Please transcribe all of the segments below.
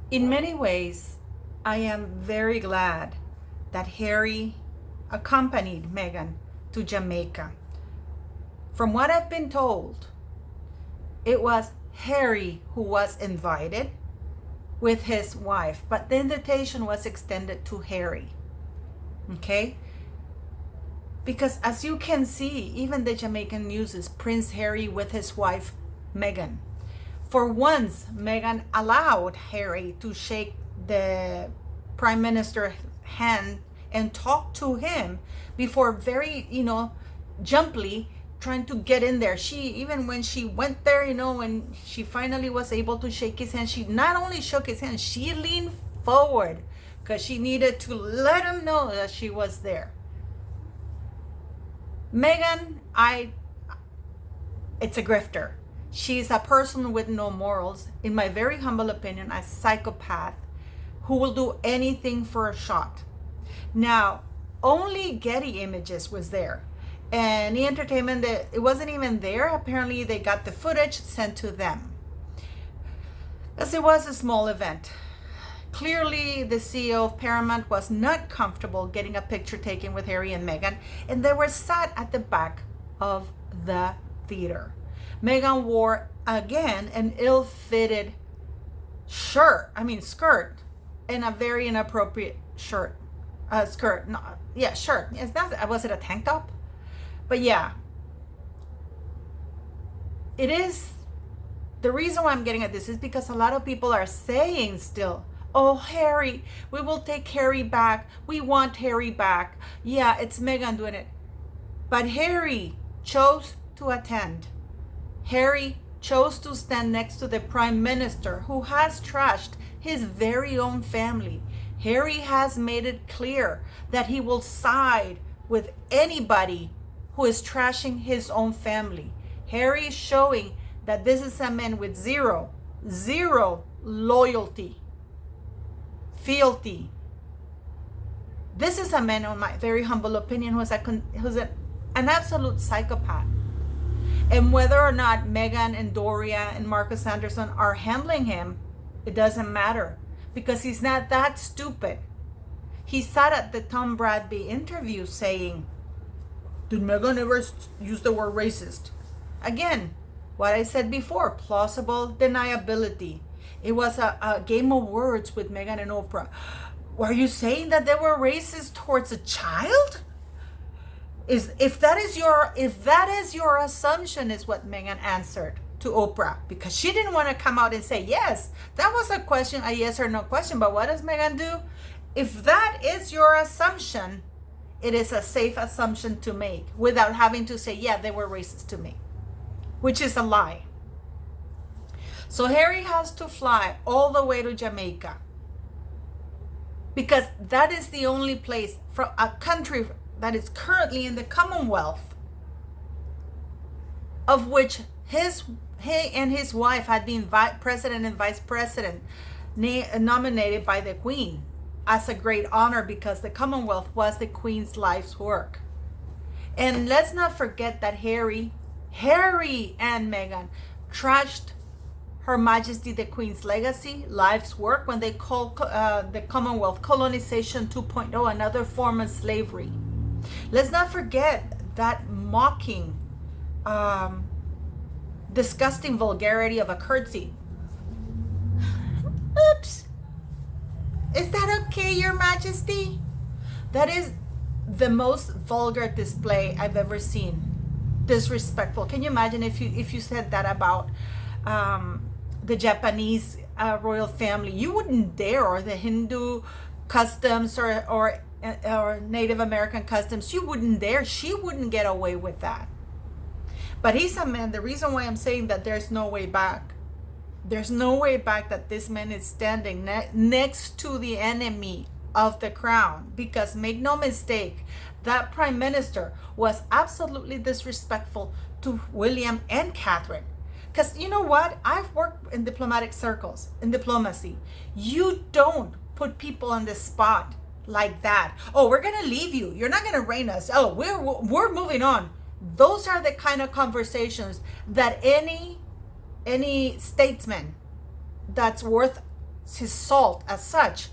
In many ways, I am very glad that Harry accompanied Meghan to Jamaica. From what I've been told, it was Harry who was invited with his wife, but the invitation was extended to Harry. Okay? Because as you can see, even the Jamaican news is Prince Harry with his wife, Meghan. For once, Meghan allowed Harry to shake the Prime Minister's hand and talk to him before very, jumpily trying to get in there. She, even when she went there, when she finally was able to shake his hand, she not only shook his hand, she leaned forward because she needed to let him know that she was there. Meghan, it's a grifter. She's a person with no morals, in my very humble opinion, a psychopath who will do anything for a shot. Now, only Getty Images was there. And the entertainment, it wasn't even there. Apparently, they got the footage sent to them. As it was a small event. Clearly, the CEO of Paramount was not comfortable getting a picture taken with Harry and Meghan, and they were sat at the back of the theater. Meghan wore, again, an ill-fitted skirt, and a very inappropriate skirt. Shirt. It's not, was it a tank top? But yeah, it is. The reason why I'm getting at this is because a lot of people are saying still, oh, Harry, we will take Harry back. We want Harry back. Yeah, it's Meghan doing it. But Harry chose to attend. Harry chose to stand next to the Prime Minister who has trashed his very own family. Harry has made it clear that he will side with anybody who is trashing his own family. Harry is showing that this is a man with zero loyalty, fealty. This is a man, in my very humble opinion, who's an absolute psychopath. And whether or not Meghan and Doria and Marcus Anderson are handling him, it doesn't matter, because he's not that stupid. He sat at the Tom Bradby interview saying, did Meghan ever use the word racist? Again, what I said before, plausible deniability. It was a game of words with Meghan and Oprah. Were you saying that they were racist towards a child? If that is your assumption, is what Meghan answered to Oprah, because she didn't want to come out and say yes. That was a question, a yes or no question. But what does Meghan do? If that is your assumption, it is a safe assumption to make without having to say, yeah, they were racist to me, which is a lie. So Harry has to fly all the way to Jamaica because that is the only place from a country that is currently in the Commonwealth, of which he and his wife had been president and vice president nominated by the Queen as a great honor, because the Commonwealth was the Queen's life's work. And let's not forget that Harry and Meghan trashed Her Majesty the Queen's legacy, life's work, when they called the Commonwealth colonization 2.0, another form of slavery. Let's not forget that mocking, disgusting vulgarity of a curtsy. Oops. Is that okay, Your Majesty? That is the most vulgar display I've ever seen. Disrespectful. Can you imagine if you said that about the Japanese royal family? You wouldn't dare, or the Hindu customs, or Native American customs. You wouldn't dare. She wouldn't get away with that. But he's a man. The reason why I'm saying that there's no way back. There's no way back that this man is standing next to the enemy of the crown. Because make no mistake, that Prime Minister was absolutely disrespectful to William and Catherine. Because you know what? I've worked in diplomatic circles, in diplomacy. You don't put people on the spot like that. Oh, we're going to leave you. You're not going to reign us. Oh, we're moving on. Those are the kind of conversations that any statesman that's worth his salt as such,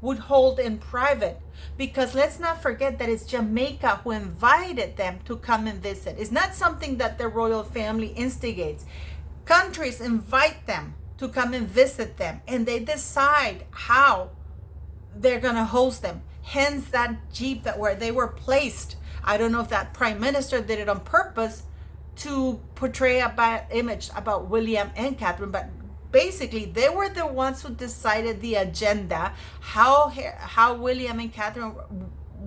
would hold in private. Because let's not forget that it's Jamaica who invited them to come and visit. It's not something that the royal family instigates. Countries invite them to come and visit them, and they decide how they're going to host them. Hence that jeep that where they were placed. I don't know if that prime minister did it on purpose to portray a bad image about William and Catherine, but basically they were the ones who decided the agenda, how William and Catherine,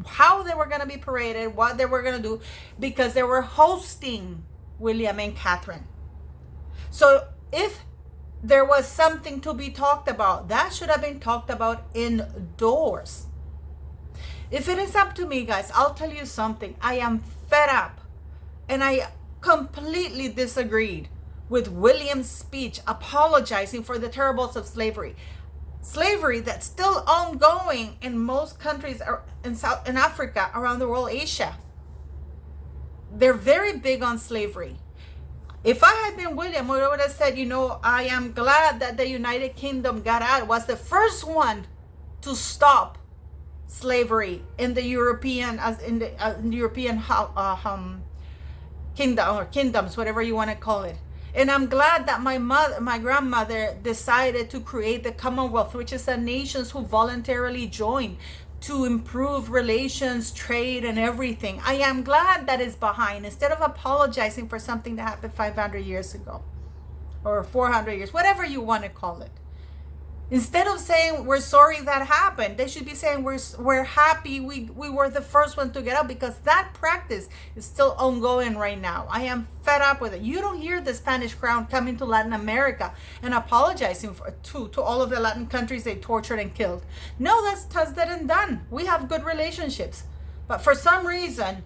how they were going to be paraded, what they were going to do, because they were hosting William and Catherine. So if there was something to be talked about, that should have been talked about indoors. If it is up to me, guys, I'll tell you something. I am fed up, and I completely disagreed with William's speech apologizing for the terribles of slavery. Slavery that's still ongoing in most countries in Africa, around the world, Asia. They're very big on slavery. If I had been William, I would have said, I am glad that the United Kingdom got out, was the first one to stop slavery in the European, kingdom, or kingdoms, whatever you want to call it. And I'm glad that my grandmother decided to create the Commonwealth, which is a nations who voluntarily joined to improve relations, trade, and everything. I am glad that is behind, instead of apologizing for something that happened 500 years ago or 400 years, whatever you want to call it. Instead of saying we're sorry that happened, they should be saying we're happy we were the first one to get out, because that practice is still ongoing right now. I am fed up with it. You don't hear the Spanish crown coming to Latin America and apologizing to all of the Latin countries they tortured and killed. No, that's dead and done. We have good relationships. But for some reason,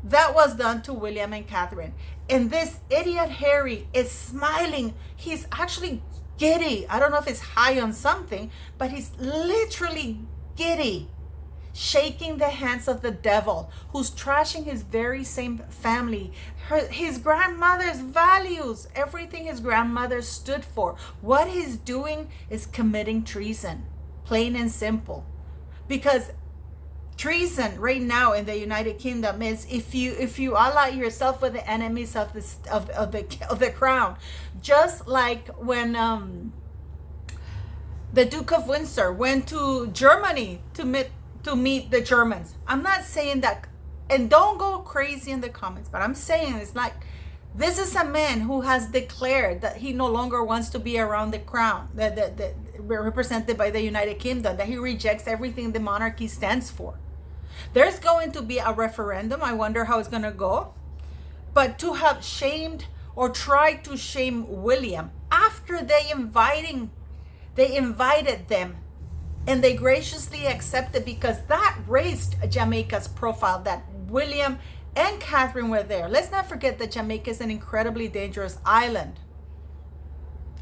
that was done to William and Catherine. And this idiot Harry is smiling. He's actually giddy. I don't know if he's high on something, but he's literally giddy, shaking the hands of the devil, who's trashing his very same family, his grandmother's values, everything his grandmother stood for. What he's doing is committing treason, plain and simple. Because treason right now in the United Kingdom is if you ally yourself with the enemies of the crown, just like when the Duke of Windsor went to Germany to meet the Germans. I'm not saying that, and don't go crazy in the comments, but I'm saying it's like, this is a man who has declared that he no longer wants to be around the crown, that represented by the United Kingdom, that he rejects everything the monarchy stands for. There's going to be a referendum. I wonder how it's going to go. But to have shamed or tried to shame William after they invited them, and they graciously accepted, because that raised Jamaica's profile, that William and Catherine were there. Let's not forget that Jamaica is an incredibly dangerous island,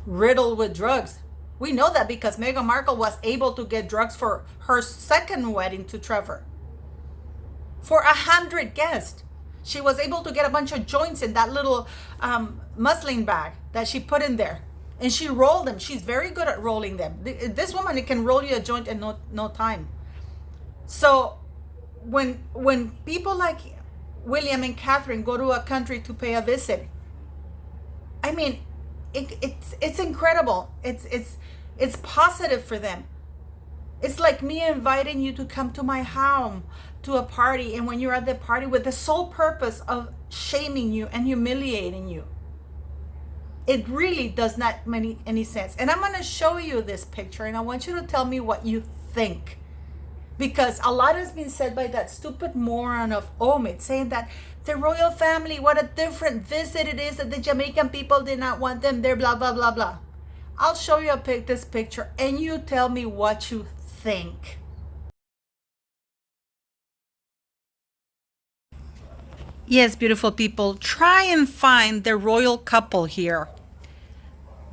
riddled with drugs. We know that because Meghan Markle was able to get drugs for her second wedding to Trevor. For 100 guests, she was able to get a bunch of joints in that little muslin bag that she put in there, and she rolled them. She's very good at rolling them. This woman, it can roll you a joint in no time. So when people like William and Catherine go to a country to pay a visit, I mean, it's incredible. It's positive for them. It's like me inviting you to come to my home to a party, and when you're at the party with the sole purpose of shaming you and humiliating you. It really does not make any sense. And I'm going to show you this picture, and I want you to tell me what you think. Because a lot has been said by that stupid moron of Omid, saying that the royal family, what a different visit it is, that the Jamaican people did not want them there, blah, blah, blah, blah. I'll show you this picture, and you tell me what you think. Yes, beautiful people, try and find the royal couple here.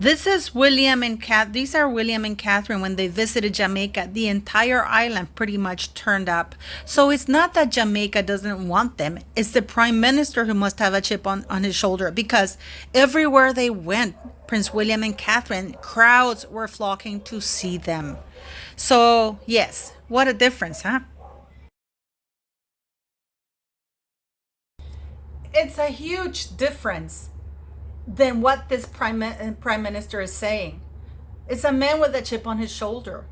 This is William and Kat. These are William and Catherine when they visited Jamaica. The entire island pretty much turned up. So it's not that Jamaica doesn't want them. It's the prime minister who must have a chip on his shoulder, because everywhere they went, Prince William and Catherine, crowds were flocking to see them. So yes, what a difference, huh? It's a huge difference than what this prime minister is saying. It's a man with a chip on his shoulder.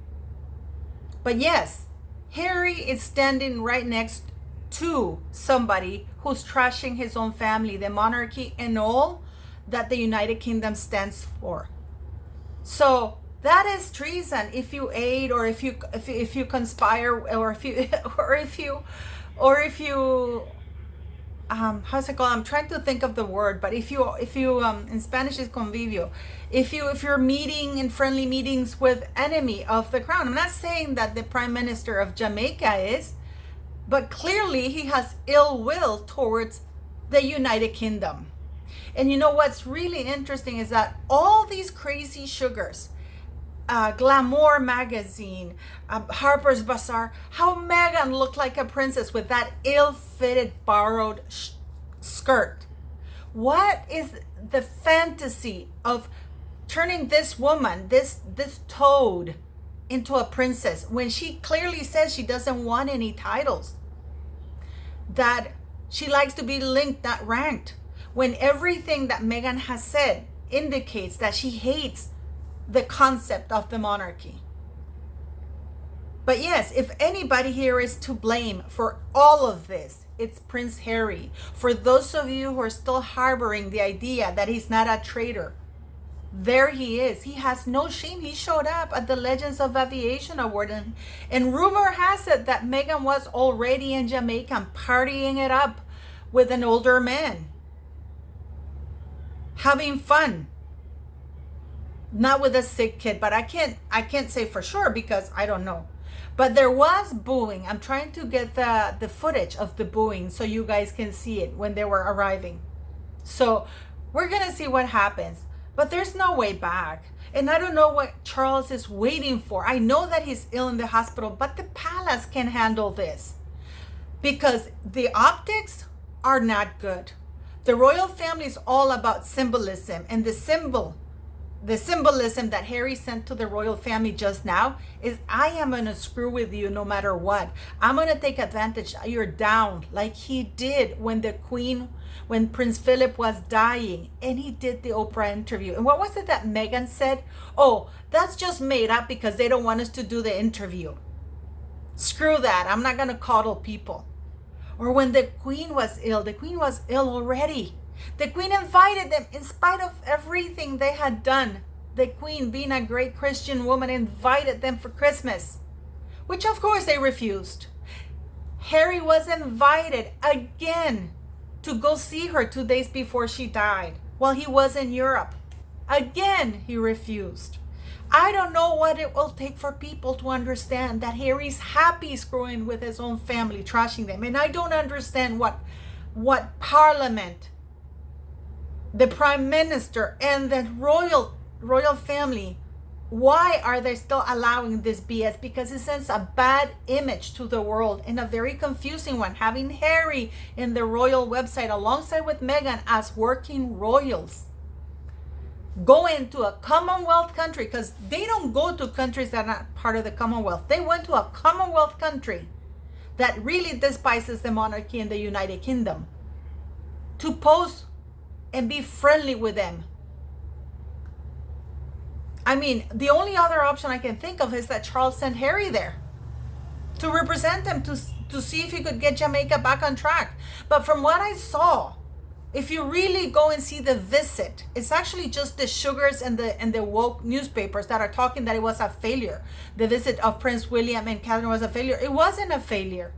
But yes, Harry is standing right next to somebody who's trashing his own family, the monarchy, and all that the United Kingdom stands for. So that is treason if you aid, or if you conspire, or if you or if you how's it called? I'm trying to think of the word, but if you in Spanish is convivio. If you're meeting in friendly meetings with enemy of the crown. I'm not saying that the prime minister of Jamaica is, but clearly he has ill will towards the United Kingdom. And you know what's really interesting is that all these crazy sugars, Glamour magazine, Harper's Bazaar, how Meghan looked like a princess with that ill-fitted borrowed skirt. What is the fantasy of turning this woman, this toad, into a princess when she clearly says she doesn't want any titles? That she likes to be linked, not ranked. When everything that Meghan has said indicates that she hates the concept of the monarchy. But yes, if anybody here is to blame for all of this, it's Prince Harry. For those of you who are still harboring the idea that he's not a traitor, there he is. He has no shame. He showed up at the Legends of Aviation Award, and rumor has it that Meghan was already in Jamaica partying it up with an older man, having fun. Not with a sick kid, but I can't say for sure because I don't know. But there was booing. I'm trying to get the footage of the booing so you guys can see it when they were arriving. So we're gonna see what happens. But there's no way back. And I don't know what Charles is waiting for. I know that he's ill in the hospital, but the palace can handle this, because the optics are not good. The royal family is all about symbolism, and the symbolism that Harry sent to the royal family just now is, I am going to screw with you no matter what. I'm going to take advantage. You're down, like he did when Prince Philip was dying, and he did the Oprah interview. And what was it that Meghan said? Oh, that's just made up because they don't want us to do the interview. Screw that. I'm not going to coddle people. Or when the Queen was ill already. The Queen invited them in spite of everything they had done. The Queen, being a great Christian woman, invited them for Christmas, which of course they refused. Harry was invited again to go see her 2 days before she died while he was in Europe. Again, he refused. I don't know what it will take for people to understand that Harry's happy screwing with his own family, trashing them. And I don't understand what Parliament, the Prime Minister, and the royal family, why are they still allowing this BS? Because it sends a bad image to the world, and a very confusing one, having Harry in the royal website alongside with Meghan as working royals. Going to a Commonwealth country, because they don't go to countries that are not part of the Commonwealth. They went to a Commonwealth country that really despises the monarchy in the United Kingdom to pose and be friendly with them. I mean, the only other option I can think of is that Charles sent Harry there to represent them, to see if he could get Jamaica back on track. But from what I saw, if you really go and see the visit, it's actually just the sugars and the woke newspapers that are talking that it was a failure. The visit of Prince William and Catherine was a failure. It wasn't a failure.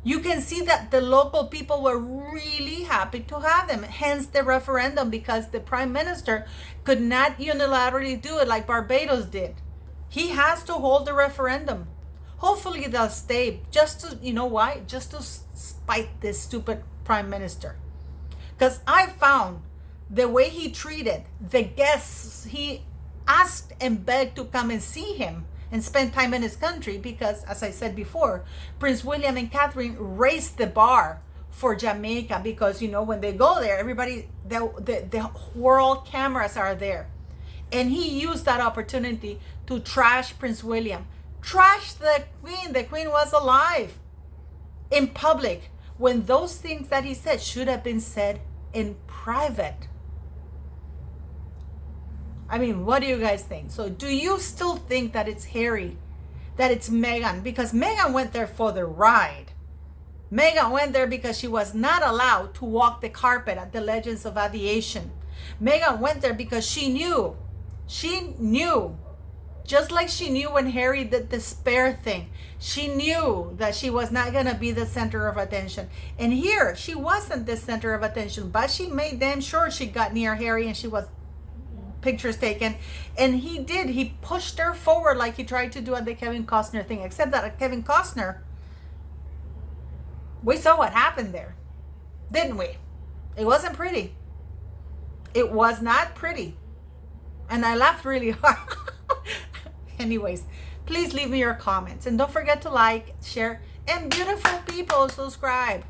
You can see that the local people were really happy to have them, hence the referendum, because the prime minister could not unilaterally do it like Barbados did. He has to hold the referendum. Hopefully they'll stay, just to, you know why? Just to spite this stupid prime minister. Because I found the way he treated the guests, he asked and begged to come and see him and spend time in his country because, as I said before, Prince William and Catherine raised the bar for Jamaica because, you know, when they go there, everybody, the world cameras are there. And he used that opportunity to trash Prince William, trash the Queen. The Queen was alive in public when those things that he said should have been said in private. I mean, what do you guys think? So do you still think that it's Harry, that it's Meghan? Because Meghan went there for the ride. Meghan went there because she was not allowed to walk the carpet at the Legends of Aviation. Meghan went there because she knew, just like she knew when Harry did the spare thing, she knew that she was not going to be the center of attention. And here, she wasn't the center of attention, but she made damn sure she got near Harry and she was pictures taken. And he pushed her forward like he tried to do at the Kevin Costner thing, except that at Kevin Costner, we saw what happened there, didn't we? It wasn't pretty. It was not pretty. And I laughed really hard. Anyways, please leave me your comments. And don't forget to like, share, and beautiful people, subscribe.